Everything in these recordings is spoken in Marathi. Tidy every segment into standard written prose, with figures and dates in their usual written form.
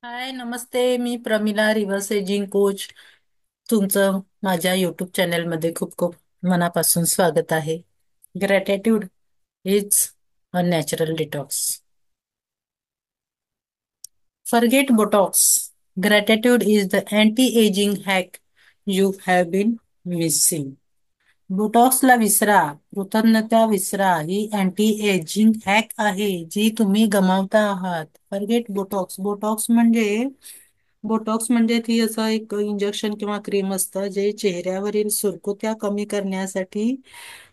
हाय, नमस्ते. मी प्रमिला, रिव्हर्स एजिंग कोच. तुमचं माझ्या युट्यूब चॅनलमध्ये खूप खूप मनापासून स्वागत आहे. Gratitude is a natural detox. Forget botox. Gratitude is the anti ageing hack you have been missing. बोटॉक्सला विसरा, कृतज्ञता विसरा. ही अँटी एजिंग हॅक आहे जी तुम्ही गमावता आहात. Forget Botox. बोटॉक्स म्हणजे ती असं एक इंजेक्शन किंवा क्रीम असतं जे चेहऱ्यावरील सुरकुत्या कमी करण्यासाठी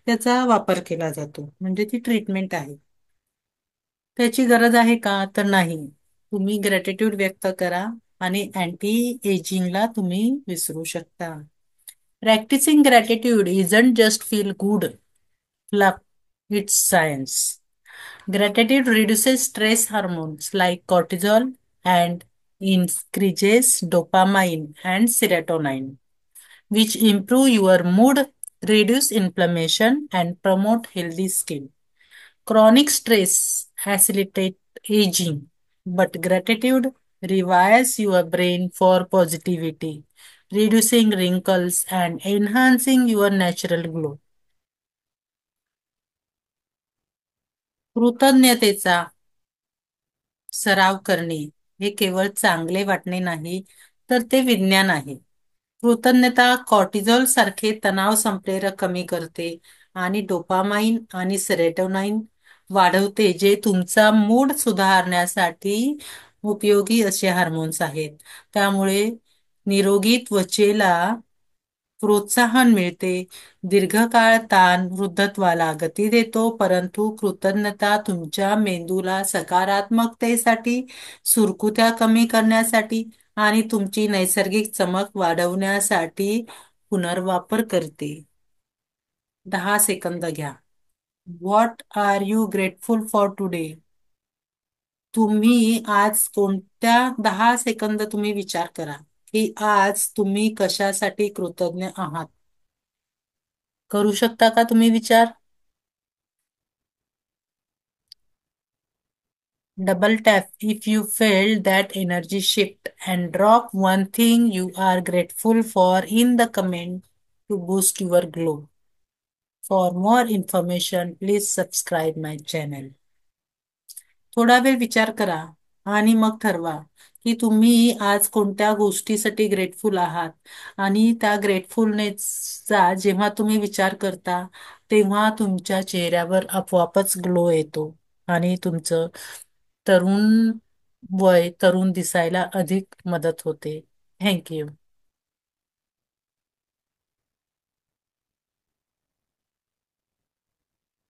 त्याचा वापर केला जातो. म्हणजे ती ट्रीटमेंट आहे. त्याची गरज आहे का? तर नाही. तुम्ही ग्रॅटिट्यूड व्यक्त करा आणि अँटी एजिंगला तुम्ही विसरू शकता. Practising gratitude isn't just feel good luck, it's science. Gratitude reduces stress hormones like cortisol and increases dopamine and serotonin, which improve your mood, reduce inflammation, and promote healthy skin. Chronic stress facilitates aging, but gratitude rewires your brain for positivity, reducing wrinkles and enhancing your natural glow. कृतज्ञतेचा सराव करणे हे केवळ चांगले वाटणे नाही, तर ते विज्ञान आहे. कृतज्ञता कॉर्टिझॉल सारखे तणाव संप्रेरक कमी करते आणि डोपामाइन आणि सेरोटोनिन वाढवते, जे तुमचा मूड सुधारण्यासाठी उपयोगी असे हार्मोन्स आहेत. त्यामुळे निरोगी त्वचेला प्रोत्साहन मिळते. दीर्घकाळ ताण वृद्धत्वाला गती देतो, परंतु कृतज्ञता तुमच्या मेंदूला सकारात्मकतेसाठी, सुरकुत्या कमी करण्यासाठी आणि तुमची नैसर्गिक चमक वाढवण्यासाठी पुनर्वापर करते. 10 सेकंद घ्या. What are you grateful for today? तुम्ही आज कोणत्या 10 सेकंद तुम्ही विचार करा की आज तुम्ही कशासाठी कृतज्ञ आहात. करू शकता का तुम्ही विचार? Double tap if you felt that energy shift and drop one thing you are grateful for in the comment to boost your glow. For more information, please subscribe my channel. थोडा वेळ विचार करा आणि मग ठरवा की तुम्ही आज कोणत्या गोष्टीसाठी ग्रेटफुल आहात. आणि त्या ग्रेटफुलनेसचा जेव्हा तुम्ही विचार करता तेव्हा तुमच्या चेहऱ्यावर आपोआपच ग्लो येतो आणि तुमचं तरुण तरुण दिसायला अधिक मदत होते. Thank you.